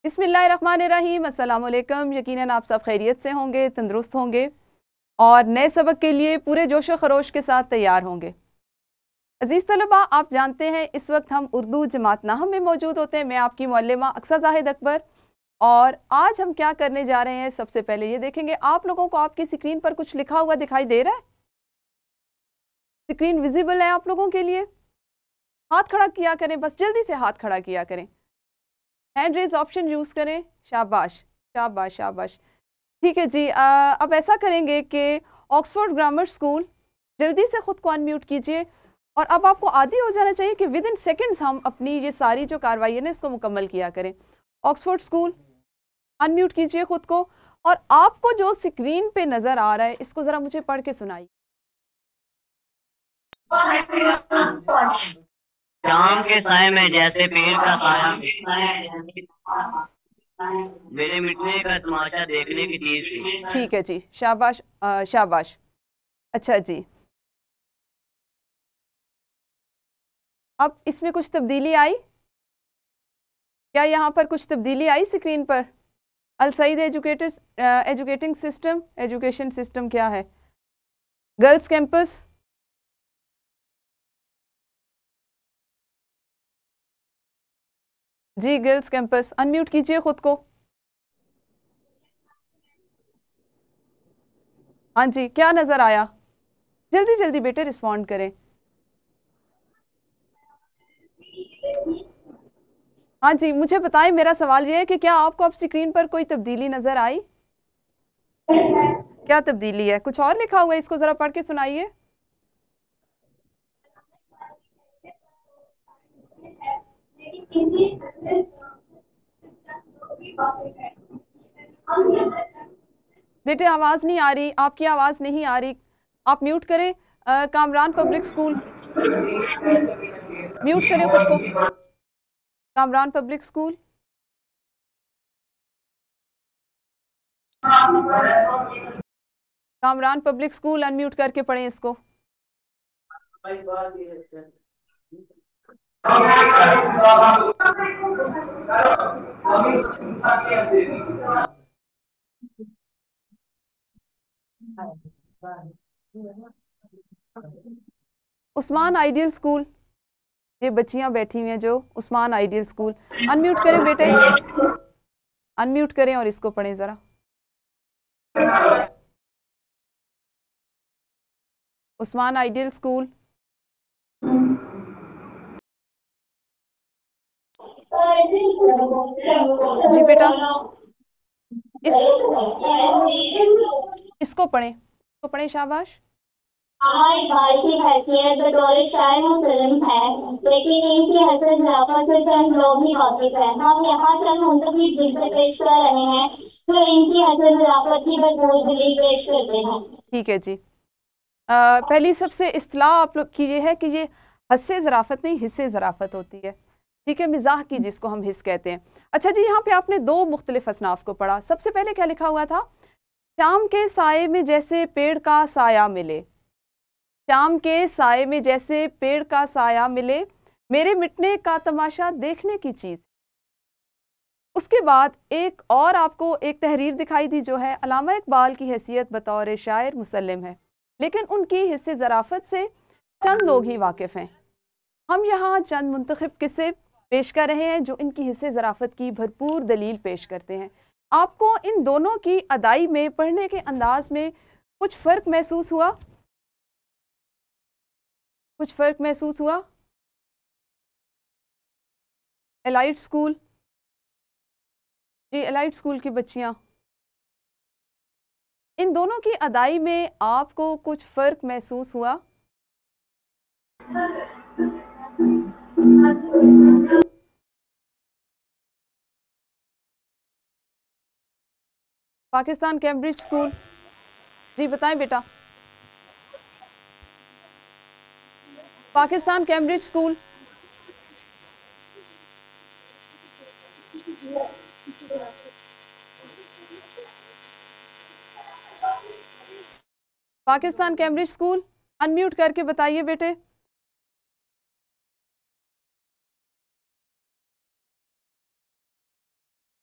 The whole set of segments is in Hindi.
बिस्मिल्लाहिर्रहमानिर्रहीम। अस्सलाम वालेकुम। यकीनन आप सब खैरियत से होंगे, तंदुरुस्त होंगे और नए सबक के लिए पूरे जोशो खरोश के साथ तैयार होंगे। अजीज़ तलबा, आप जानते हैं इस वक्त हम उर्दू जमात नाहम में मौजूद होते हैं। मैं आपकी मौल्लिमा अक्सा जाहिद अकबर, और आज हम क्या करने जा रहे हैं, सबसे पहले ये देखेंगे आप लोगों को आपकी स्क्रीन पर कुछ लिखा हुआ दिखाई दे रहा है? स्क्रीन विजिबल है आप लोगों के लिए? हाथ खड़ा किया करें, बस जल्दी से हाथ खड़ा किया करें, हैंड रेज ऑप्शन यूज़ करें। शाबाश शाबाश शाबाश। ठीक है जी। अब ऐसा करेंगे कि ऑक्सफोर्ड ग्रामर स्कूल, जल्दी से ख़ुद को अनम्यूट कीजिए। और अब आपको आदी हो जाना चाहिए कि विद इन सेकेंड्स हम अपनी ये सारी जो कार्रवाई है ना, इसको मुकम्मल किया करें। ऑक्सफोर्ड स्कूल, अनम्यूट कीजिए ख़ुद को। और आपको जो स्क्रीन पे नज़र आ रहा है, इसको ज़रा मुझे पढ़ के सुनाइए। शाम के साय में जैसे पेड़ का साया, मेरे मिटने का तमाशा देखने की चीज थी। ठीक है जी, शाबाश शाबाश। अच्छा जी, अब इसमें कुछ तब्दीली आई क्या? यहाँ पर कुछ तब्दीली आई स्क्रीन पर? Al Saeed educating system, education system क्या है? गर्ल्स कैंपस, जी गर्ल्स कैंपस, अनम्यूट कीजिए खुद को। हाँ जी, क्या नजर आया? जल्दी जल्दी बेटे रिस्पॉन्ड करें। हाँ जी, मुझे बताएं, मेरा सवाल ये है कि क्या आपको अब स्क्रीन पर कोई तब्दीली नजर आई? क्या तब्दीली है? कुछ और लिखा हुआ है, इसको जरा पढ़ के सुनाइए। बेटे आवाज नहीं आ रही, आपकी आवाज नहीं आ रही, आप म्यूट करें। कामरान पब्लिक स्कूल, म्यूट करें खुद को। Kamran public school, Kamran public school, unmute करके पढ़ें इसको। उस्मान आइडियल स्कूल, ये बच्चियां बैठी हुई हैं जो उस्मान आइडियल स्कूल, अनम्यूट करें बेटे, अनम्यूट करें और इसको पढ़ें जरा। उस्मान आइडियल स्कूल, जी बेटा, इस इसको पढ़ें, इसको पढ़ें, शाबाश। हमारे भाई की हैसियत बतौर शायर मुसलम है, लेकिन इनकी हसन ज़राफ़त से चंद लोग ही वाकिफ हैं। हम यहाँ चंद मुंतखब किस्से पेश कर रहे हैं जो इनकी हसन ज़राफ़त की भरपूर दलील पेश करते हैं। ठीक है जी। पहली सबसे इस्तिलाह आप लोग की ये है कि ये हस्से ज़राफ़त नहीं, हिस्से ज़राफ़त होती है। ठीक है, मिजाह की जिसको हम हिस्स कहते हैं। अच्छा जी, यहाँ पे आपने दो मुख्तलिफ असनाफ को पढ़ा। सबसे पहले क्या लिखा हुआ था? शाम के साये में जैसे पेड़ का साया मिले, शाम के साये में जैसे पेड़ का साया मिले, मेरे मिटने का तमाशा देखने की चीज़। उसके बाद एक और आपको एक तहरीर दिखाई दी जो है अल्लामा इकबाल की हैसियत बतौर शायर मुसल्लम है, लेकिन उनकी हिस्से ज़राफ़त से चंद लोग ही वाकिफ़ हैं। हम यहाँ चंद मुंतखब किस्से पेश कर रहे हैं जो इनकी हिस्से ज़राफ़त की भरपूर दलील पेश करते हैं। आपको इन दोनों की अदाई में, पढ़ने के अंदाज में कुछ फ़र्क महसूस हुआ? कुछ फ़र्क महसूस हुआ? एलाइट स्कूल, जी एलाइट स्कूल की बच्चियाँ, इन दोनों की अदाई में आपको कुछ फ़र्क महसूस हुआ? पाकिस्तान कैम्ब्रिज स्कूल, जी बताएं बेटा। Pakistan Cambridge school, Pakistan Cambridge school, unmute करके बताइए बेटे।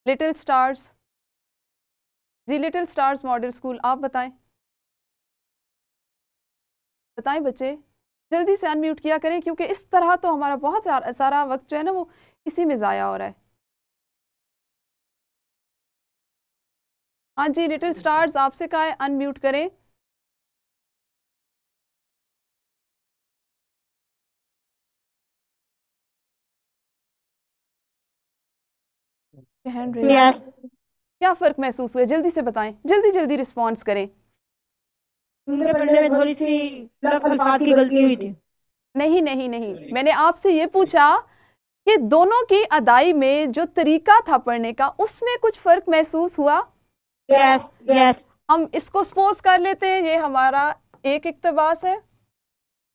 लिटिल स्टार्स जी, लिटिल स्टार्स मॉडल स्कूल, आप बताएं बताएं बच्चे, जल्दी से अनम्यूट किया करें, क्योंकि इस तरह तो हमारा बहुत सारा वक्त जो है ना वो इसी में ज़ाया हो रहा है। हाँ जी, लिटिल स्टार्स आपसे कहा है अनम्यूट करें। यस। क्या फ़र्क महसूस हुआ, जल्दी से बताएं, जल्दी जल्दी रिस्पॉन्स करें। उनके पढ़ने में थोड़ी सी अल्फाज की गलती हुई थी। नहीं नहीं नहीं, मैंने आपसे ये पूछा कि दोनों की अदाई में जो तरीका था पढ़ने का उसमें कुछ फ़र्क महसूस हुआ। Yes yes. हम इसको सपोज कर लेते हैं ये हमारा एक इक्तबास है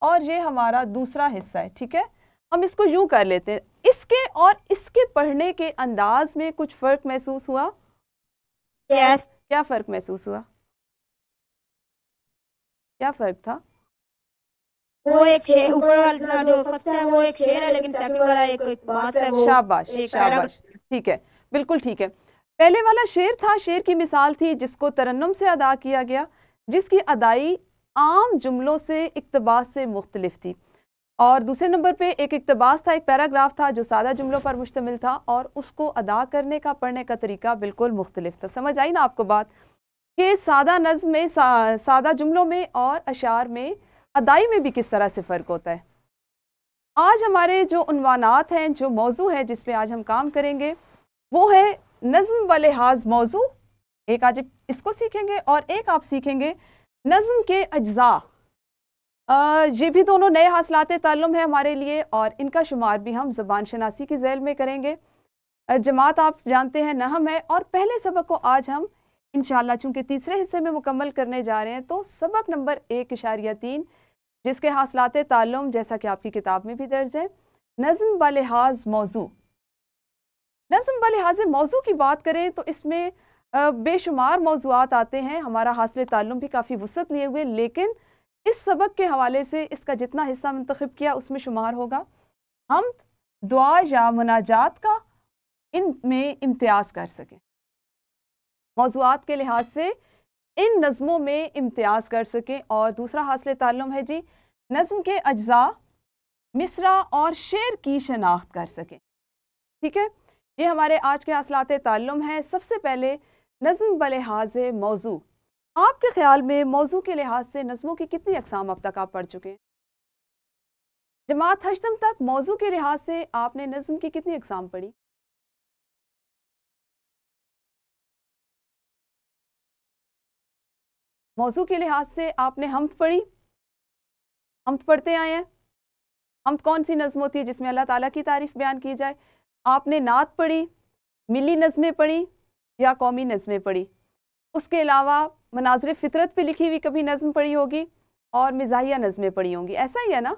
और ये हमारा दूसरा हिस्सा है, ठीक है। हम इसको यूं कर लेते हैं, इसके और इसके पढ़ने के अंदाज में कुछ फ़र्क महसूस हुआ। यस। क्या फ़र्क महसूस हुआ, क्या फ़र्क था? वो एक शेर ऊपर वाला जो फर्स्ट है वो एक शेर है, लेकिन सेकंड वाला एक बात है वो शाबाश एक शाबाश, ठीक है, बिल्कुल ठीक है। पहले वाला शेर था, शेर की मिसाल थी जिसको तरन्नुम से अदा किया गया, जिसकी अदाई आम जुमलों से इक्तबास से मुख्तलिफ थी। और दूसरे नंबर पे एक इक्तबास था, एक पैराग्राफ था जो सादा जुमलों पर मुश्तमिल था और उसको अदा करने का, पढ़ने का तरीका बिल्कुल मुख्तलिफ था। समझ आई ना आपको बात कि सादा नज़्म में, सादा जुमलों में और अशार में अदाई में भी किस तरह से फ़र्क होता है। आज हमारे जो उन्वानात हैं, जो मौजू है जिस पे आज हम काम करेंगे वो है नज़्म व लिहाज मौजू। एक आज इसको सीखेंगे और एक आप सीखेंगे नज़्म के अज्जा। ये भी दोनों नए हासिलाते ताल्लुम है हमारे लिए और इनका शुमार भी हम ज़बान शनासी की झैल में करेंगे। जमात आप जानते हैं नहम है और पहले सबक को आज हम इंशाअल्लाह चूँकि तीसरे हिस्से में मुकम्मल करने जा रहे हैं, तो सबक नंबर 1.3 जिसके हासिलाते ताल्लुम जैसा कि आपकी किताब में भी दर्ज है, नज़्म व लिहाज मौजू। नज़्म व लिहाज मौजू की बात करें तो इसमें बेशुमार मौजूआत आते हैं। हमारा हासिल ताल्लुम भी काफ़ी वसअत लिए हुए, लेकिन इस सबक के हवाले से इसका जितना हिस्सा मुंतखब किया उसमें शुमार होगा हम दुआ या मुनाजात का, इनमें इम्तियाज़ कर सकें, मौजूआत के लिहाज से इन नज़मों में इम्तियाज़ कर सकें। और दूसरा हासिल ताल्लुम है जी नज़्म के अज्जा, मिसरा और शेर की शनाख्त कर सकें, ठीक है। ये हमारे आज के हासिलात ताल्लुम हैं। सबसे पहले नज़्म व लिहाज मौजू। आपके ख्याल में मौजू के लिहाज से नज़मों की कितनी अक़साम अब तक आप पढ़ चुके हैं? जमात हश्तम तक मौजू के लिहाज से आपने नज़्म की कितनी अक़साम पढ़ी? मौजू के लिहाज से आपने हम्द पढ़ी, हम्द पढ़ते आए हैं। हम्द कौन सी नज़्म होती है जिसमें अल्लाह ताला की तारीफ़ बयान की जाए? आपने नात पढ़ी, मिली नज़में पढ़ी या कौमी नज़में पढ़ी? उसके अलावा मनाज़िर फ़ितरत पे लिखी हुई कभी नज़्म पढ़ी होगी और मिज़ाहिया नज़में पढ़ी होंगी, ऐसा ही है ना।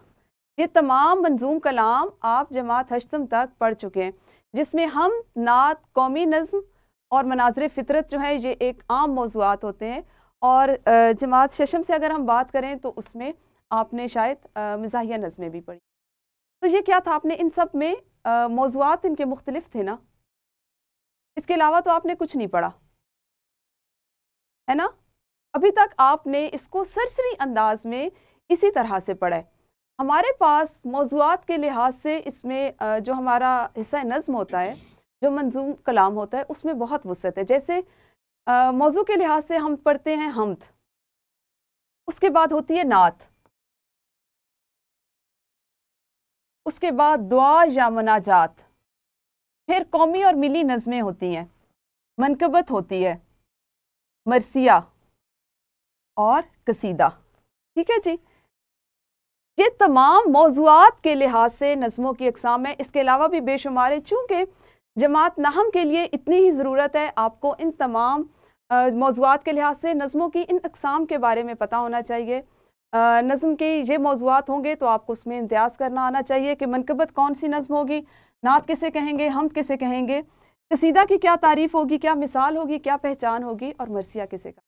ये तमाम मंजूम कलाम आप जमात हश्तम तक पढ़ चुके हैं, जिसमें हम नात, कौमी नज़्म और मनाज़िर फ़ितरत जो है ये एक आम मौज़ूआत होते हैं। और जमात शशम से अगर हम बात करें तो उसमें आपने शायद मिज़ाहिया नज़में भी पढ़ी। तो ये क्या था, आपने इन सब में मौज़ूआत इनके मुख्तलिफ थे ना, इसके अलावा तो आपने कुछ नहीं पढ़ा है ना। अभी तक आपने इसको सरसरी अंदाज में इसी तरह से पढ़ा है। हमारे पास मौज़ूआत के लिहाज से इसमें जो हमारा हिस्सा नज़्म होता है, जो मंजूम कलाम होता है, उसमें बहुत वसअत है। जैसे मौजू के लिहाज से हम पढ़ते हैं हम्द, उसके बाद होती है नात, उसके बाद दुआ या मुनाजात, फिर कौमी और मिली नज़में होती हैं, मनकबत होती है, मरसिया और कसीदा, ठीक है जी। ये तमाम मौज़ूआत के लिहाज से नज़मों की अक़साम है। इसके अलावा भी बेशुमार है। चूँकि जमात नहम के लिए इतनी ही ज़रूरत है, आपको इन तमाम मौज़ूआत के लिहाज से नज़मों की इन अक़साम के बारे में पता होना चाहिए। नज़म के ये मौज़ूआत होंगे तो आपको उसमें इम्तियाज़ करना आना चाहिए कि मनकबत कौन सी नज़म होगी, नात किसे कहेंगे, हम्द किसे कहेंगे, कसीदा की क्या तारीफ़ होगी, क्या मिसाल होगी, क्या पहचान होगी और मरसिया किसे का,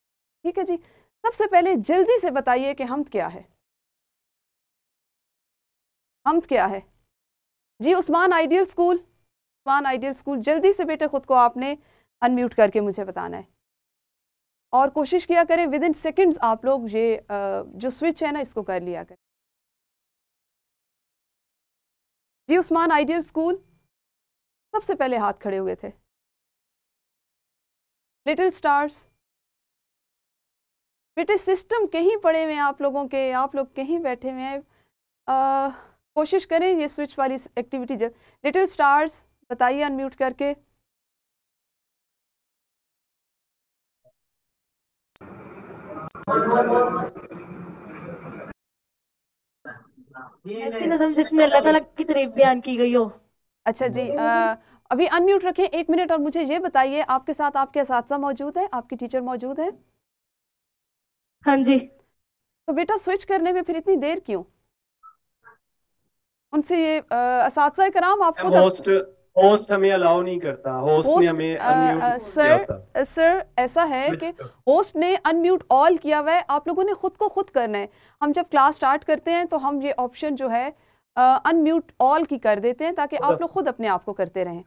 ठीक है जी। सबसे पहले जल्दी से बताइए कि हम्द क्या है, हम्द क्या है जी। Usman ideal school, Usman ideal school, जल्दी से बेटे ख़ुद को आपने अनम्यूट करके मुझे बताना है, और कोशिश किया करें विद इन सेकेंड्स आप लोग ये जो स्विच है ना इसको कर लिया करें। जी उस्मान आइडियल स्कूल सबसे पहले हाथ खड़े हुए थे। लिटिल स्टार्स, बेटे सिस्टम कहीं पड़े हुए हैं आप लोगों के, आप लोग कहीं बैठे हुए हैं। कोशिश करें ये स्विच वाली एक्टिविटी। लिटिल स्टार्स बताइए अनम्यूट करके। ऐसी नज़म जिसमें अल्लाह ताला की तारीफ बयान की गई हो। अच्छा जी, अभी अनम्यूट रखें 1 मिनट, और मुझे ये बताइए आपके साथ आपके असातिज़ा मौजूद है, आपकी टीचर मौजूद है? हाँ जी। तो बेटा स्विच करने में फिर इतनी देर क्यों? उनसे ये असातिज़ा कराम आपको होस्ट हमें अलाउ नहीं करता, होस्ट ने हमें अनम्यूट किया होता। सर ऐसा है कि होस्ट ने अनम्यूट ऑल किया हुआ है, आप लोगों ने खुद को खुद करना है। हम जब क्लास स्टार्ट करते हैं तो हम ये ऑप्शन जो है अनम्यूट ऑल की कर देते हैं ताकि आप लोग खुद अपने आप को करते रहें।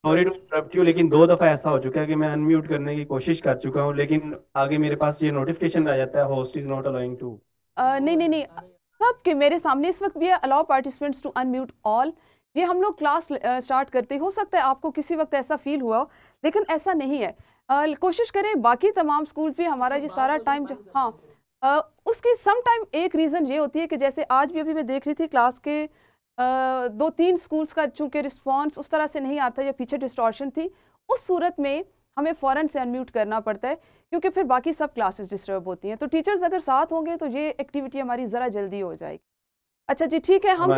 सॉरी टू इंटरप्ट यू, लेकिन 2 दफा ऐसा हो चुका है कि मैं अनम्यूट करने की कोशिश कर चुका हूँ, लेकिन आगे मेरे पास ये नोटिफिकेशन आ जाता है host is not allowing to. नहीं, सबके मेरे सामने इस वक्त भी है allow participants to unmute all. ये हम लोग क्लास स्टार्ट करते, हो सकता है आपको किसी वक्त ऐसा फील हुआ हो, लेकिन ऐसा नहीं है। कोशिश करें बाकी तमाम स्कूल पे हमारा ये सारा टाइम जो उसकी सम टाइम एक रीज़न ये होती है कि जैसे आज भी अभी मैं देख रही थी क्लास के 2-3 स्कूल्स का चूँकि रिस्पॉन्स उस तरह से नहीं आता या पीछे डिस्टॉर्शन थी, उस सूरत में हमें फ़ौरन से अनम्यूट करना पड़ता है क्योंकि फिर बाकी सब क्लासेस डिस्टर्ब होती हैं। तो टीचर्स अगर साथ होंगे तो ये एक्टिविटी हमारी ज़रा जल्दी हो जाएगी। अच्छा जी ठीक है, हम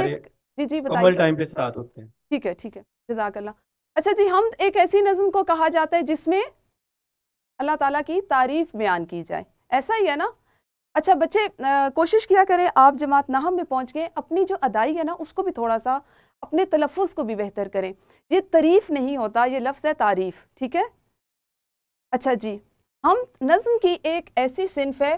जी बताइए। टाइम पे साथ होते हैं। ठीक है, जज़ाकल्लाह। अच्छा जी, हम एक ऐसी नज़म को कहा जाता है जिसमें अल्लाह ताला की तारीफ बयान की जाए, ऐसा ही है ना? अच्छा बच्चे कोशिश किया करें आप जमात नाहम में पहुंच गए, अपनी जो अदाई है ना उसको भी थोड़ा सा अपने तलफ़ुज़ को भी बेहतर करें। ये तारीफ़ नहीं होता, ये लफ्ज़ है तारीफ़, ठीक है? अच्छा जी, हम नज़म की एक ऐसी सिन्फ है,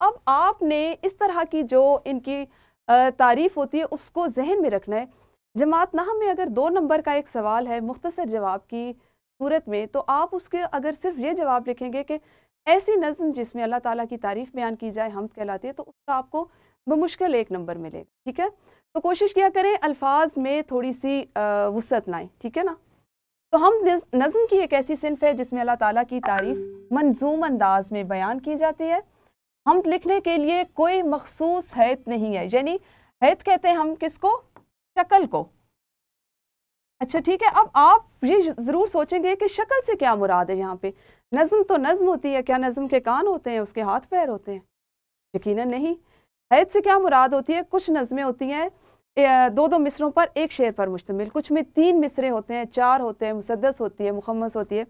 अब आपने इस तरह की जो इनकी तारीफ़ होती है उसको जहन में रखना है। जमात नाहम में अगर 2 नंबर का एक सवाल है मुख्तसर जवाब की सूरत में, तो आप उसके अगर सिर्फ ये जवाब लिखेंगे कि ऐसी नज़म जिसमें अल्लाह ताला की तारीफ़ बयान की जाए, हमद कहलाती है, तो उसका आपको बमुश्किल 1 नंबर मिलेगा, ठीक है? तो कोशिश किया करें अल्फाज में थोड़ी सी वुसअत लाएं, ठीक है ना? तो हम नज़म की एक ऐसी सिन्फ है जिसमें अल्लाह ताला की तारीफ़ मंजूम अंदाज में बयान की जाती है। हम लिखने के लिए कोई मखसूस हैत नहीं है, यानी हैत कहते हैं हम किसको? शक्ल को। अच्छा ठीक है, अब आप ये ज़रूर सोचेंगे कि शक्ल से क्या मुराद है यहाँ पे? नज़म तो नज़म होती है, क्या नज़म के कान होते हैं, उसके हाथ पैर होते हैं? यकीनन नहीं। हैत से क्या मुराद होती है? कुछ नज़में होती हैं 2-2 मिसरों पर एक शेर पर मुश्तमिल, कुछ में 3 मिसरे होते हैं, 4 होते हैं, मुसद्दस होती है, मुखम्मस होती है।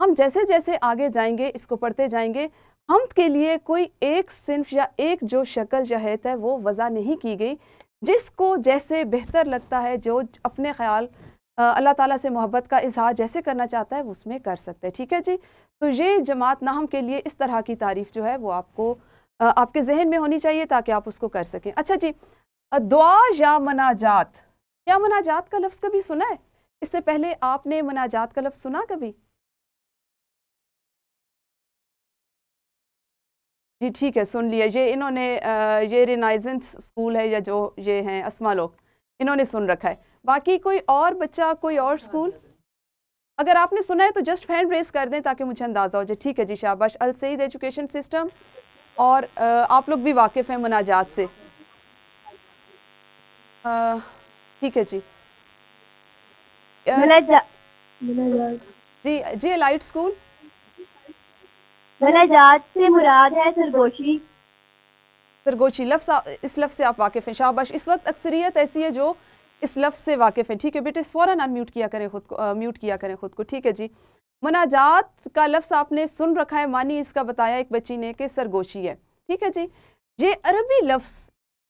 हम जैसे जैसे आगे जाएंगे इसको पढ़ते जाएंगे, हमद के लिए कोई एक सिन्फ या एक जो शक्ल या हैत है वो वज़ा नहीं की गई, जिसको जैसे बेहतर लगता है, जो अपने ख्याल अल्लाह ताला से मोहब्बत का इजहार जैसे करना चाहता है वो उसमें कर सकते हैं, ठीक है जी? तो ये जमात नाहम के लिए इस तरह की तारीफ़ जो है वो आपको आपके जहन में होनी चाहिए ताकि आप उसको कर सकें। अच्छा जी, दुआ या मनाजात, क्या मनाजात का लफ्ज़ कभी सुना है? इससे पहले आपने मनाजात का लफ्ज़ सुना कभी? जी ठीक है, सुन लिया। ये इन्होंने ये रिनाइजेंस स्कूल है या जो ये हैं अस्मा लोग, इन्होंने सुन रखा है। बाकी कोई और बच्चा, कोई और स्कूल? अगर आपने सुना है तो जस्ट हैंड रेस कर दें ताकि मुझे अंदाज़ा हो जाए। ठीक है जी, शाबाश। अल सईद एजुकेशन सिस्टम, और आप लोग भी वाकिफ़ हैं मुनाजात से, ठीक है जी। जी एलाइट स्कूल। मुनाजात से मुराद है सरगोशी। सरगोशी लफ्ज़, इस लफ्ज़ से आप वाकिफ़ हैं, शाबाश। इस वक्त अक्सरियत ऐसी है जो इस लफ्ज़ से वाकिफ़ है, ठीक है बेटे? फ़ौरन अनम्यूट किया करें खुद को, म्यूट किया करें खुद को, ठीक है जी। मुनाजात का लफ्ज़ आपने सुन रखा है, मानी इसका बताया एक बच्ची ने कि सरगोशी है, ठीक है जी। ये अरबी लफ्ज़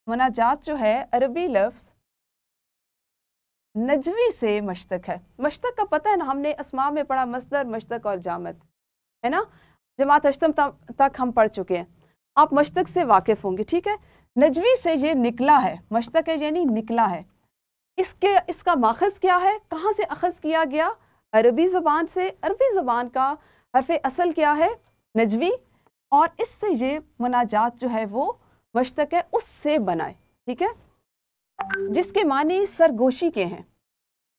मुनाजात जो है, अरबी लफ्ज़ नजवी से मश्तक है। मश्तक का पता है ना, हमने अस्मा में पढ़ा मस्दर, मश्तक और जामद, है ना? जमात अष्टम तक हम पढ़ चुके हैं, आप मश्तक से वाकिफ़ होंगे, ठीक है? नजवी से ये निकला है, मश्तक है यानी निकला है। इसका माखज़ क्या है, कहाँ से अखज़ किया गया? अरबी ज़बान से। अरबी ज़बान का हरफ असल क्या है? नजवी, और इससे ये मुनाजात जो है वो मुश्तक है उससे बना है, ठीक है, जिसके मानी सरगोशी के हैं।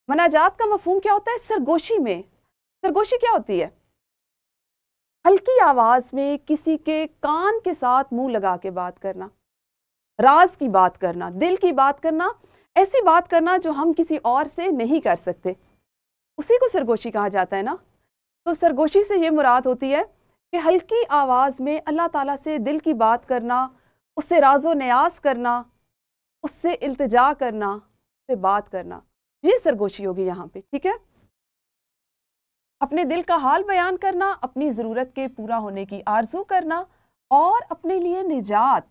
मुनाजात का मफहूम क्या होता है सरगोशी में? सरगोशी क्या होती है? हल्की आवाज में किसी के कान के साथ मुंह लगा के बात करना, राज की बात करना, दिल की बात करना, ऐसी बात करना जो हम किसी और से नहीं कर सकते, उसी को सरगोशी कहा जाता है ना। तो सरगोशी से ये मुराद होती है कि हल्की आवाज में अल्लाह ताला से दिल की बात करना, उससे राजो न्याज करना, उससे इल्तिजा करना, उससे बात करना, ये सरगोशी होगी यहाँ पे, ठीक है। अपने दिल का हाल बयान करना, अपनी ज़रूरत के पूरा होने की आरजू करना, और अपने लिए निजात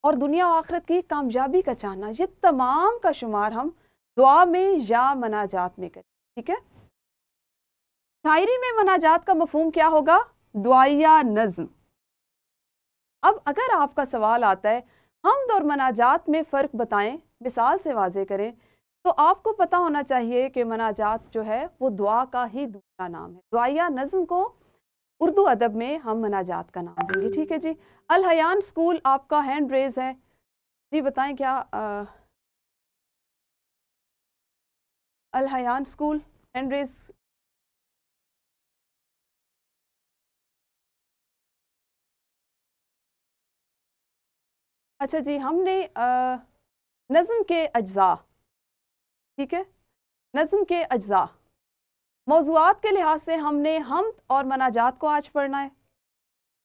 और दुनिया और आखिरत की कामयाबी का चाहना, ये तमाम का शुमार हम दुआ में या मनाजात में करें, ठीक है। शायरी में मनाजात का मफहूम क्या होगा? दुआया नज़्म। अब अगर आपका सवाल आता है हम्द और मनाजात में फ़र्क बताएं, मिसाल से वाज़े करें, तो आपको पता होना चाहिए कि मनाजात जो है वो दुआ का ही दूसरा नाम है। दुआया नज़्म को उर्दू अदब में हम मनाजात का नाम देंगे, ठीक है जी। अल हयान स्कूल, आपका हैंड रेज है जी, बताएं क्या अल हयान स्कूल हैंड रेज। अच्छा जी, हमने नज़्म के अज्जा, ठीक है, नज़्म के अज्जा मौज़ूआत के लिहाज से हमने हम्द और मनाजात को आज पढ़ना है।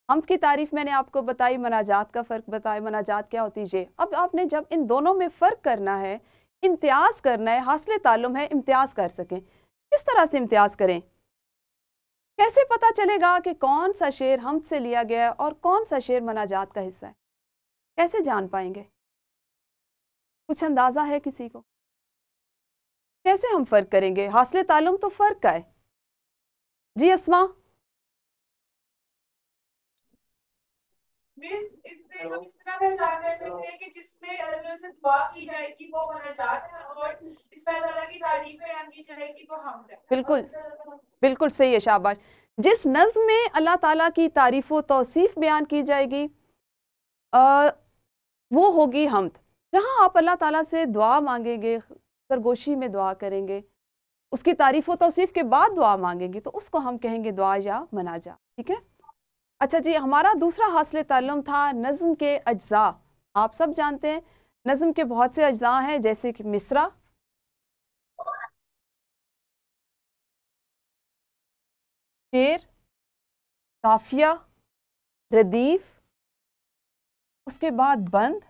हम्द की तारीफ़ मैंने आपको बताई, मनाजात का फ़र्क बताया, मनाजात क्या होती है। अब आपने जब इन दोनों में फ़र्क करना है, इम्तियाज़ करना है, हासिल ताल्लुम है इम्तियाज़ कर सकें, किस तरह से इम्तियाज़ करें? कैसे पता चलेगा कि कौन सा शेर हम्द से लिया गया है और कौन सा शेर मनाजात का हिस्सा है? कैसे जान पाएंगे? कुछ अंदाज़ा है किसी को? कैसे हम फ़र्क करेंगे? हासिल ताल्लुम तो फ़र्क का है जी। अस्मा, इससे हम इस तरह पहचान कर सकते हैं कि जिसमें अल्लाह से दुआ की जाएगी वो मुनाजात है, और इसमें अल्लाह की तारीफ बयान की जाएगी वो हम्द है। बिल्कुल बिल्कुल सही है, शाबाश। जिस नज़्म में अल्लाह ताला की तारीफ़ व तौसीफ़ बयान की जाएगी वो होगी हम्द। जहाँ आप अल्लाह ताला से दुआ मांगेंगे, सरगोशी में दुआ करेंगे, उसकी तारीफ़ व तौसीफ़ के बाद दुआ मांगेंगे, तो उसको हम कहेंगे दुआ या मनाजा, ठीक है। अच्छा जी, हमारा दूसरा हासिल ताल्लुम था नज़्म के अज्जा। आप सब जानते हैं नज़्म के बहुत से अज्जा हैं, जैसे कि मिसरा, शेर, काफिया, रदीफ, उसके बाद बंद,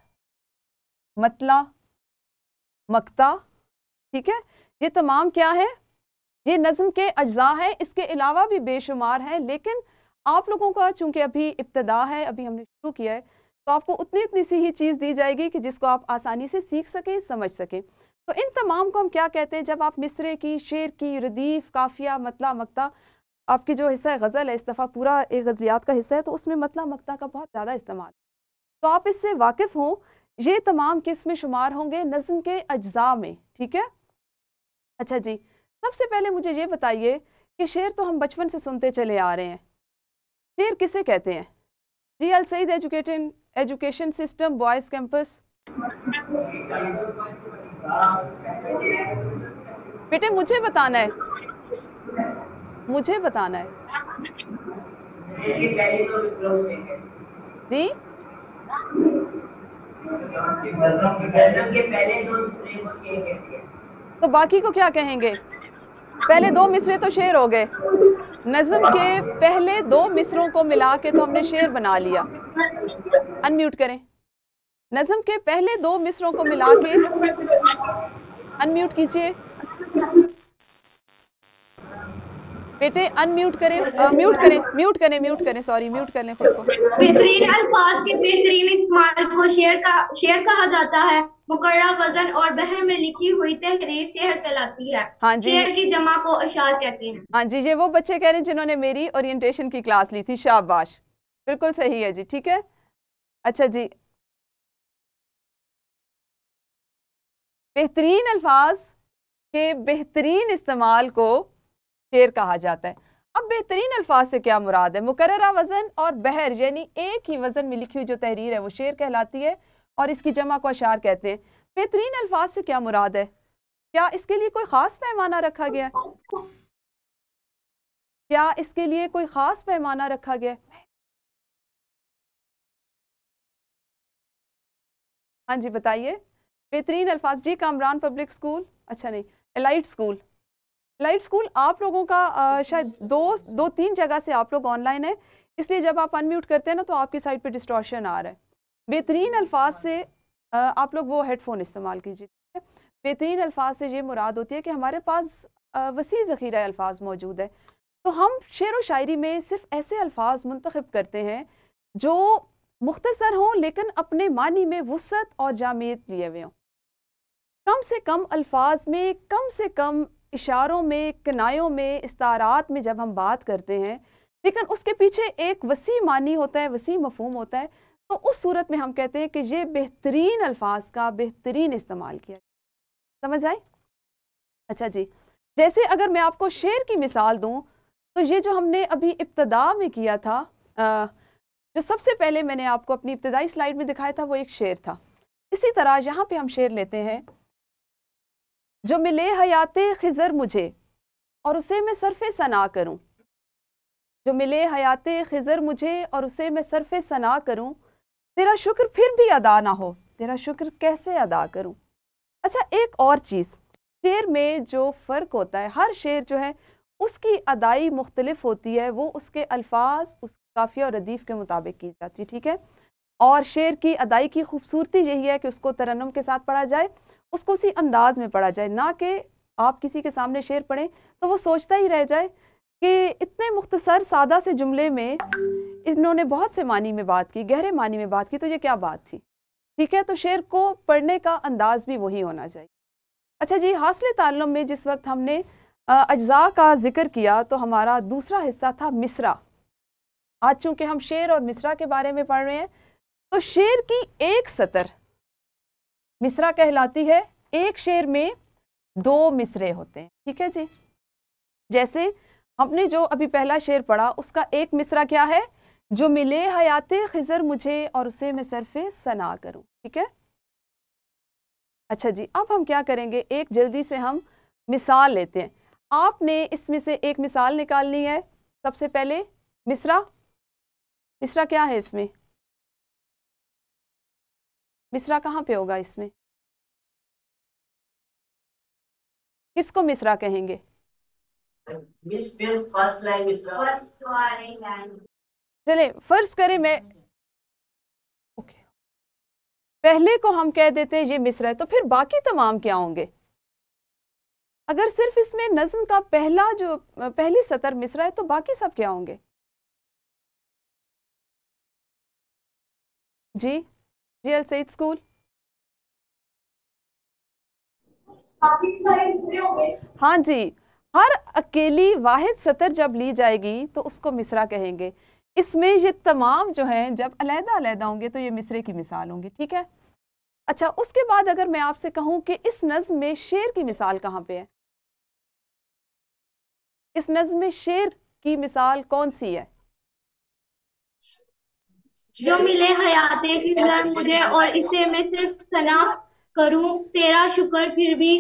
मतला, मक्ता, ठीक है। ये तमाम क्या है? ये नज़्म के अज्जा है। इसके अलावा भी बेशुमार हैं, लेकिन आप लोगों का चूंकि अभी इब्तदा है, अभी हमने शुरू किया है, तो आपको उतनी उतनी सी ही चीज़ दी जाएगी कि जिसको आप आसानी से सीख सकें, समझ सकें। तो इन तमाम को हम क्या कहते हैं? जब आप मिसरे की, शेर की, रदीफ, काफिया, मतला, मक्ता, आपकी जो हिस्सा है गज़ल है, इस दफ़ा पूरा एक गज़लियात का हिस्सा है, तो उसमें मतला मक्ता का बहुत ज़्यादा इस्तेमाल, तो आप इससे वाकिफ़ हों। ये तमाम किस में शुमार होंगे? नज़्म के अज्जा में, ठीक है। अच्छा जी, सबसे पहले मुझे ये बताइए कि शेर तो हम बचपन से सुनते चले आ रहे हैं, शेर किसे कहते हैं जी? Al Saeed education system boys campus, बेटे मुझे बताना है, मुझे बताना है जी। तो बाकी को क्या कहेंगे? पहले दो मिसरे तो शेर हो गए, नज़्म के पहले दो मिसरों को मिला के तो हमने शेर बना लिया। अनम्यूट करें, नज़्म के पहले दो मिसरों को मिला के अनम्यूट कीजिए बेटे, अनम्यूट करें, म्यूट करें, सॉरी, म्यूट कर लें खुद को। बेहतरीन अल्फाज के बेहतरीन इस्तेमाल को शेर कहा जाता है। मुकर्रर वजन और बहर में लिखी हुई तहरीर शेर कहलाती है। हाँ जी, शेर की जमा को अशार कहते हैं। हाँ जी, ये वो बच्चे कह रहे हैं जिन्होंने मेरी ओरिएंटेशन की क्लास ली थी, शाबाश, बिल्कुल सही है जी, ठीक है। अच्छा जी, बेहतरीन अल्फाज के बेहतरीन इस्तेमाल को शेर कहा जाता है। अब बेहतरीन अल्फाज से क्या मुराद है? मुकर्ररा वज़न और बहर यानी एक ही वज़न में लिखी हुई जो तहरीर है वो शेर कहलाती है और इसकी जमा को अशार कहते हैं। बेहतरीन अल्फाज से क्या मुराद है? क्या इसके लिए कोई ख़ास पैमाना रखा गया है? क्या इसके लिए कोई ख़ास पैमाना रखा गया है? हाँ जी बताइए। बेहतरीन अल्फाज जी, कामरान पब्लिक स्कूल, अच्छा नहीं, एलाइट स्कूल। एलाइट स्कूल आप लोगों का शायद दो तीन जगह से आप लोग ऑनलाइन है, इसलिए जब आप अनम्यूट करते हैं ना तो आपकी साइड पे डिस्टॉर्शन आ रहा है। बेहतरीन अल्फाज से आप लोग वो हेडफोन इस्तेमाल कीजिए, ठीक है। बेहतरीन अल्फाज से ये मुराद होती है कि हमारे पास वसी ज़ख़ीरा अल्फाज मौजूद है, तो हम शेर व शायरी में सिर्फ ऐसे अल्फाज मुंतखब करते हैं जो मुख्तसर हों लेकिन अपने मानी में वुसअत और जामियत लिए हुए हों। कम से कम अल्फाज में, कम से कम इशारों में, किनायों में, इस्तारात में जब हम बात करते हैं लेकिन उसके पीछे एक वसी मानी होता है, वसी मफहूम होता है, तो उस सूरत में हम कहते हैं कि ये बेहतरीन अल्फाज का बेहतरीन इस्तेमाल किया। समझ आए? अच्छा जी, जैसे अगर मैं आपको शेर की मिसाल दूं तो ये जो हमने अभी इब्तदा में किया था, जो सबसे पहले मैंने आपको अपनी इब्तदाई स्लाइड में दिखाया था वो एक शेर था। इसी तरह यहाँ पे हम शेर लेते हैं, जो मिले हयाते खिज़र मुझे और उसे मैं सरफ़े सना करूँ, जो मिले हयाते खिज़र मुझे और उसे मैं सरफ़े सना करूँ, तेरा शुक्र फिर भी अदा ना हो, तेरा शुक्र कैसे अदा करूँ। अच्छा, एक और चीज़, शेर में जो फ़र्क होता है, हर शेर जो है उसकी अदाई मुख्तलिफ होती है, वो उसके अल्फाज, उस काफ़िया और रदीफ़ के मुताबिक की जाती है, ठीक है। और शेर की अदाई की खूबसूरती यही है कि उसको तरन्नुम के साथ पढ़ा जाए, उसको उसी अंदाज में पढ़ा जाए, ना कि आप किसी के सामने शेर पढ़ें तो वो सोचता ही रह जाए कि इतने मुख्तसर सादा से जुमले में इन्होंने बहुत से मानी में बात की, गहरे मानी में बात की, तो ये क्या बात थी, ठीक है। तो शेर को पढ़ने का अंदाज भी वही होना चाहिए। अच्छा जी, हासिल ताल्लुम में जिस वक्त हमने अज्जा का जिक्र किया तो हमारा दूसरा हिस्सा था मिसरा। आज चूंकि हम शेर और मिसरा के बारे में पढ़ रहे हैं, तो शेर की एक सतर मिसरा कहलाती है। एक शेर में दो मिसरे होते हैं, ठीक है जी। जैसे हमने जो अभी पहला शेर पढ़ा उसका एक मिसरा क्या है, जो मिले हयाते खिज़र मुझे और उसे मैं सरफ़े सना करूं, ठीक है। अच्छा जी, अब हम क्या करेंगे, एक जल्दी से हम मिसाल लेते हैं। आपने इसमें से एक मिसाल निकालनी है। सबसे पहले मिसरा, मिसरा क्या है इसमें, मिसरा कहाँ पे होगा इसमें, किसको मिसरा कहेंगे? फर्स्ट लाइन मिसरा। चले फर्ज करें मैं ओके, पहले को हम कह देते हैं ये मिसरा है, तो फिर बाकी तमाम क्या होंगे? अगर सिर्फ इसमें नज्म का पहली सतर मिसरा है तो बाकी सब क्या होंगे? जी जी, अल सईद स्कूल, हाँ जी, हर अकेली वाहिद सतर जब ली जाएगी तो उसको मिसरा कहेंगे। इसमें ये तमाम जो हैं जब अलहदा अलहदा होंगे तो ये मिसरे की मिसाल होंगी, ठीक है। अच्छा, उसके बाद अगर मैं आपसे कहूँ कि इस नज्म में शेर की मिसाल कहाँ पे है, इस नज्म में शेर की मिसाल कौन सी है? जो मिले हयाते खिज़र मुझे और इसे मैं सिर्फ सना करूं, तेरा शुक्र फिर भी।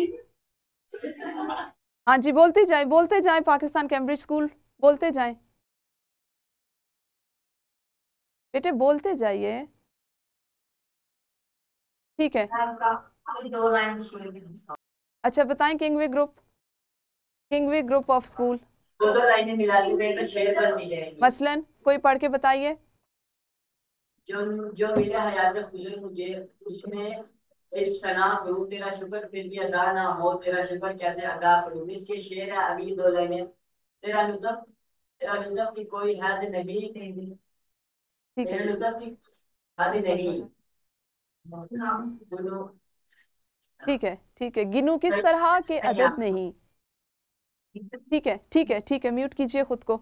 हाँ जी, बोलते जाएं पाकिस्तान कैम्ब्रिज स्कूल, बोलते जाएं बेटे, बोलते जाइए, ठीक है। अच्छा बताएं, किंगवे ग्रुप ऑफ स्कूल, दो लाइनें मिला के तो शेर बन जाएगी। मसलन कोई पढ़ के बताइए। जो मिले हयात खिज़र मुझे उसमें सिर्फ सना करूं, तेरा शुक्र फिर भी अदा ना हो, तेरा शुक्र कैसे अदा करूं। इसके शेर है अगली दो लाइनें, तेरा लुत्फ की कोई हद नहीं, तेरे लुत्फ की हद नहीं, ठीक है, गिनू किस तरह के अदद नहीं, ठीक है, म्यूट कीजिए खुद को।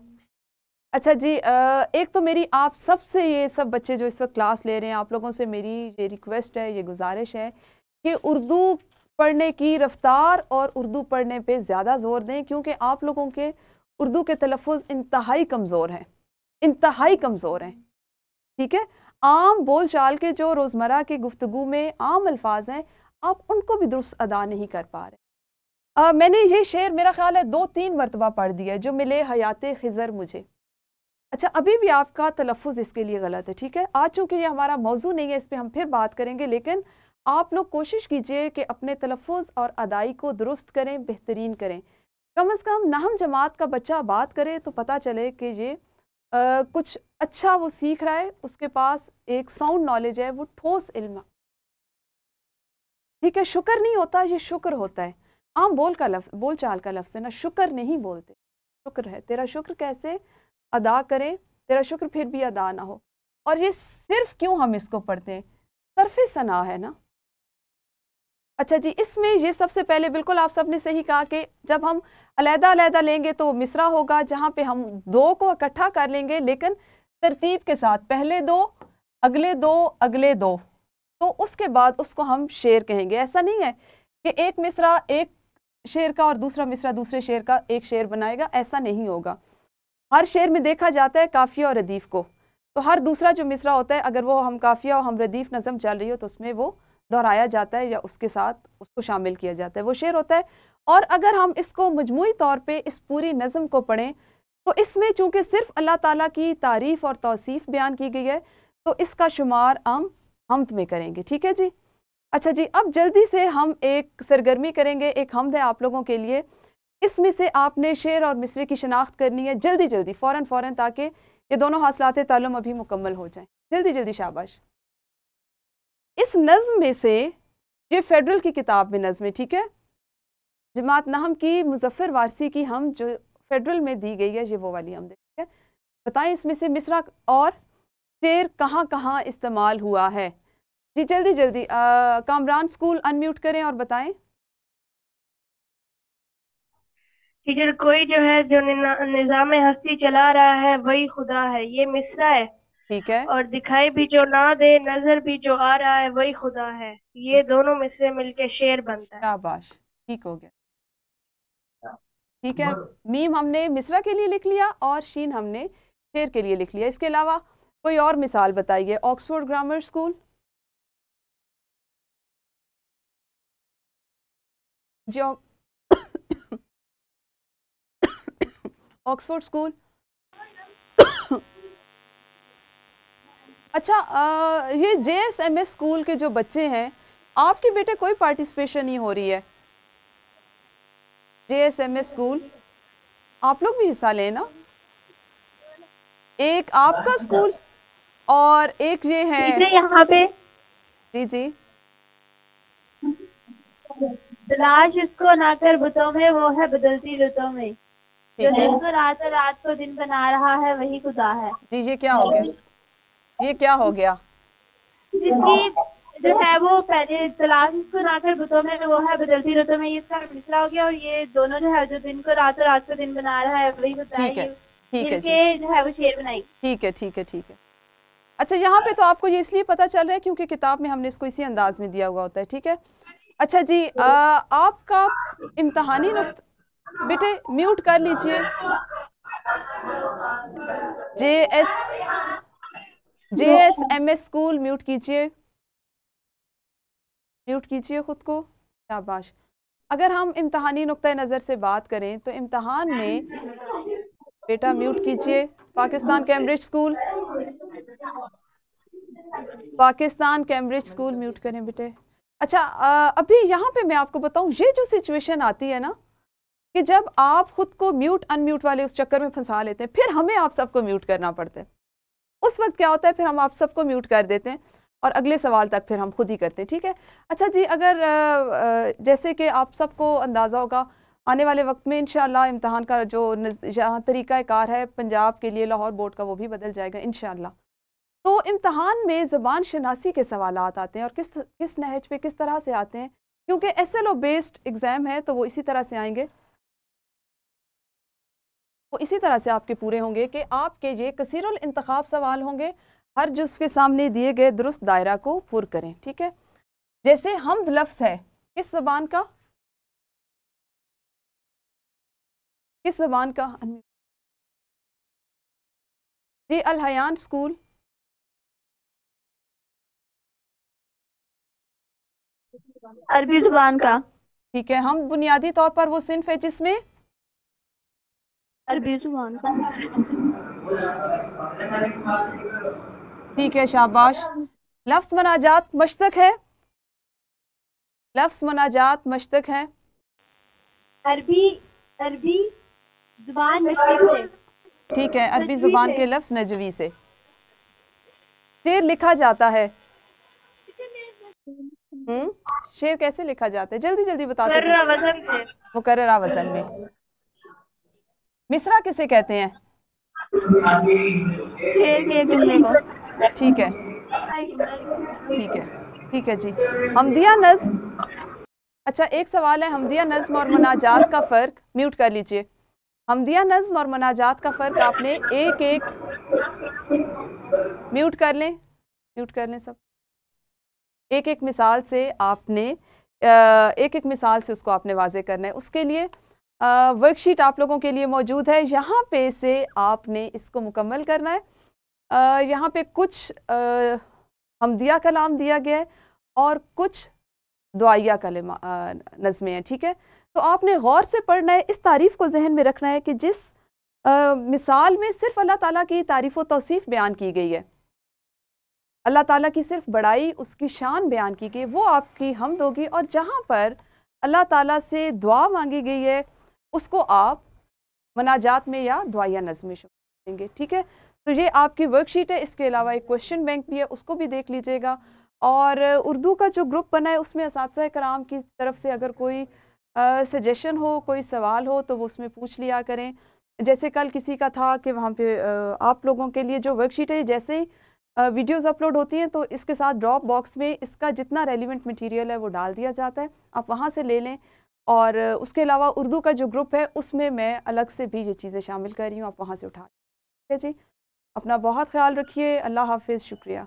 अच्छा जी, एक तो मेरी आप सबसे, ये सब बच्चे जो इस वक्त क्लास ले रहे हैं, आप लोगों से मेरी ये रिक्वेस्ट है, ये गुजारिश है कि उर्दू पढ़ने की रफ्तार और उर्दू पढ़ने पे ज़्यादा ज़ोर दें, क्योंकि आप लोगों के उर्दू के तलफ़ुज़ इंतहाई कमज़ोर हैं, इंतहाई कमज़ोर हैं, ठीक है। आम बोल चाल के जो रोज़मर्रा की गुफ्तगू में आम अल्फाज हैं, आप उनको भी दुरुस्त अदा नहीं कर पा रहे। मैंने ये शेर मेरा ख्याल है 2-3 मरतबा पढ़ दिया है, जो मिले हयाते खिज़र मुझे। अच्छा, अभी भी आपका तलफ़ुज़ इसके लिए गलत है, ठीक है। आज चूँकि ये हमारा मौजू नहीं है, इस पर हम फिर बात करेंगे, लेकिन आप लोग कोशिश कीजिए कि अपने तलफ़ुज़ और अदाई को दुरुस्त करें, बेहतरीन करें। कम से कम नहम जमात का बच्चा बात करे तो पता चले कि ये कुछ अच्छा वो सीख रहा है, उसके पास एक साउंड नॉलेज है, वो ठोस इल्म, ठीक है। शुक्र नहीं होता, ये शुक्र होता है। आम बोल चाल का लफ्ज़ है ना, शुक्र नहीं बोलते, शुक्र है। तेरा शुक्र कैसे अदा करें, तेरा शुक्र फिर भी अदा ना हो। और ये सिर्फ क्यों हम इसको पढ़ते हैं, सरफ़े सना है ना। अच्छा जी, इसमें ये सबसे पहले बिल्कुल आप सबने सही कहा कि जब हम अलहदा लेंगे तो मिसरा होगा, जहाँ पे हम दो को इकट्ठा कर लेंगे लेकिन तरतीब के साथ, पहले दो, अगले दो, अगले दो, तो उसके बाद उसको हम शेर कहेंगे। ऐसा नहीं है कि एक मिसरा एक शेर का और दूसरा मिसरा दूसरे शेर का एक शेर बनाएगा, ऐसा नहीं होगा। हर शेर में देखा जाता है काफिया और रदीफ को, तो हर दूसरा जो मिसरा होता है, अगर वो हम काफिया और हम रदीफ नज़म चल रही हो तो उसमें वो दोहराया जाता है या उसके साथ उसको शामिल किया जाता है, वो शेर होता है। और अगर हम इसको मजमूई तौर पे इस पूरी नज़म को पढ़ें तो इसमें चूँकि सिर्फ अल्लाह ताला की तारीफ़ और तौसीफ़ बयान की गई है, तो इसका शुमार हम हम्द में करेंगे, ठीक है जी। अच्छा जी, अब जल्दी से हम एक सरगर्मी करेंगे, एक हम्द है आप लोगों के लिए। इसमें से आपने शेर और मिसरे की शनाख्त करनी है जल्दी जल्दी, फ़ौरन, ताकि ये दोनों हासिलात ताल्लुम अभी मुकम्मल हो जाएं। जल्दी जल्दी, शाबाश। इस नज़्म में से, ये फेडरल की किताब में नज़्म है, ठीक है, जमात नहम की मुज़फ़्फ़र वारसी की हम जो फेडरल में दी गई है, ये वो वाली हम ठीक है। बताएं इसमें से मिसरा और शेर कहाँ कहाँ इस्तेमाल हुआ है। जी जल्दी जल्दी, कामरान स्कूल अनम्यूट करें और बताएं। टीचर, कोई जो है जो निज़ाम हस्ती चला रहा है वही खुदा है, ये मिसरा है। ठीक है। और दिखाई भी जो ना दे, नजर भी जो आ रहा है वही खुदा है, ये दोनों मिसरे मिलके शेर बनता है। शाबाश, ठीक हो गया, ठीक है। मीम हमने मिसरा के लिए लिख लिया और शीन हमने शेर के लिए लिख लिया। इसके अलावा कोई और मिसाल बताइए। ऑक्सफोर्ड ग्रामर स्कूल, जी ऑक्सफोर्ड स्कूल। अच्छा, ये JSMS स्कूल के जो बच्चे हैं, आपके बेटे कोई पार्टिसिपेशन नहीं हो रही है। JSMS स्कूल, आप लोग भी हिस्सा लें ना। एक आपका स्कूल और एक ये है यहाँ पे। जी जी, तलाश उसको ना कर बुतों में, वो है बदलती रुतों में, जो दिन को रात और रात को दिन बना रहा है वही खुदा है। जी ये क्या हो गया, ये क्या हो गया। जिसकी जो है वो पहले तलाश उसको ना कर बुतों में, वो है बदलती रुतों में, ये इसका मिसरा हो गया। और ये दोनों जो है जो दिन को रात और रात को दिन बना रहा है वही खुदा है, मिलके जो है वो शेर बनाई। ठीक है ठीक है ठीक है। अच्छा, यहाँ पे तो आपको ये इसलिए पता चल रहा है क्योंकि किताब में हमने इसको इसी अंदाज में दिया हुआ होता है, ठीक है। अच्छा जी, आपका इम्तहानी नुक्ता बेटे म्यूट कर लीजिए। JSMS स्कूल म्यूट कीजिए, म्यूट कीजिए खुद को, शाबाश। अगर हम इम्तहानी नुक्ता नज़र से बात करें तो इम्तहान में बेटा म्यूट कीजिए। Pakistan Cambridge school, Pakistan Cambridge school mute करें बेटे। अच्छा, अभी यहाँ पे मैं आपको बताऊँ, ये जो सिचुएशन आती है ना कि जब आप खुद को म्यूट अनम्यूट वाले उस चक्कर में फंसा लेते हैं, फिर हमें आप सबको म्यूट करना पड़ता है। उस वक्त क्या होता है, फिर हम आप सबको म्यूट कर देते हैं और अगले सवाल तक फिर हम खुद ही करते हैं, ठीक है। अच्छा जी, अगर जैसे कि आप सबको अंदाज़ा होगा आने वाले वक्त में इंशाअल्लाह इम्तहान का जो यहाँ तरीक़ा कार है पंजाब के लिए, लाहौर बोर्ड का, वो भी बदल जाएगा इंशाअल्लाह। तो इम्तहान में ज़बान शनासी के सवालात आते हैं और किस नहज पे किस तरह से आते हैं, क्योंकि SLO बेस्ड एग्ज़ाम है तो वो इसी तरह से आएंगे, वो इसी तरह से आपके पूरे होंगे कि आपके ये कसीरुल इंतखाब सवाल होंगे। हर जुज़्व के सामने दिए गए दुरुस्त दायरा को पुर करें, ठीक है। जैसे हम्द लफ्ज़ है, किस ज़बान का, किस ज़बान का, जी अल हयान स्कूल। अरबी जुबान का। ठीक है, हम बुनियादी तौर पर वो सिंफ है जिसमें अरबी जुबान का। ठीक है, शाबाश। लफ्ज़ मनाजात मश्तक है, लफ्ज़ मनाजात मश्तक है। अरबी अरबी जुबान नजवी से। ठीक है, अरबी नजवी जुबान से। के लफ्ज़ नजवी से। शेर लिखा जाता है। शेर कैसे लिखा जाता है? जल्दी जल्दी बताते जाओ। वजन से। मुकर्ररा वज़न में। मिसरा किसे कहते हैं? शेर के एक जुमले को। ठीक है, ठीक है, ठीक है जी। हमदिया नज़्म। अच्छा, एक सवाल है, हमदिया नज़्म और मनाजात का फ़र्क। म्यूट कर लीजिए। हमदिया नज़्म और मनाजात का फ़र्क आपने एक एक म्यूट कर लें, म्यूट कर लें सब। एक एक मिसाल से आपने एक एक मिसाल से उसको आपने वाज़े करना है। उसके लिए वर्कशीट आप लोगों के लिए मौजूद है, यहाँ पे से आपने इसको मुकम्मल करना है। यहाँ पे कुछ हमदिया कलाम दिया गया है और कुछ दुआया कलमा नज़में हैं, ठीक है। तो आपने गौर से पढ़ना है, इस तारीफ़ को जहन में रखना है कि जिस मिसाल में सिर्फ अल्लाह ताला की तारीफ़ व तौसीफ़ बयान की गई है, अल्लाह ताला की सिर्फ बड़ाई, उसकी शान बयान की गई, वो आपकी हमद होगी। और जहाँ पर अल्लाह ताला से दुआ मांगी गई है, उसको आप मनाजात में या दुआया नज़्म में शुमार करेंगे, ठीक है। तो ये आपकी वर्कशीट है। इसके अलावा एक क्वेश्चन बैंक भी है, उसको भी देख लीजिएगा। और उर्दू का जो ग्रुप बना है उसमें असातिज़ा कराम की तरफ से अगर कोई सजेशन हो, कोई सवाल हो तो वो उसमें पूछ लिया करें। जैसे कल किसी का था कि वहाँ पे आप लोगों के लिए जो वर्कशीट है, जैसे ही वीडियोस अपलोड होती हैं तो इसके साथ ड्रॉप बॉक्स में इसका जितना रेलिवेंट मटेरियल है वो डाल दिया जाता है, आप वहाँ से ले लें। और उसके अलावा उर्दू का जो ग्रुप है उसमें मैं अलग से भी ये चीज़ें शामिल कर रही हूँ, आप वहाँ से उठा। ठीक है जी, अपना बहुत ख्याल रखिए। अल्लाह हाफिज़, शुक्रिया।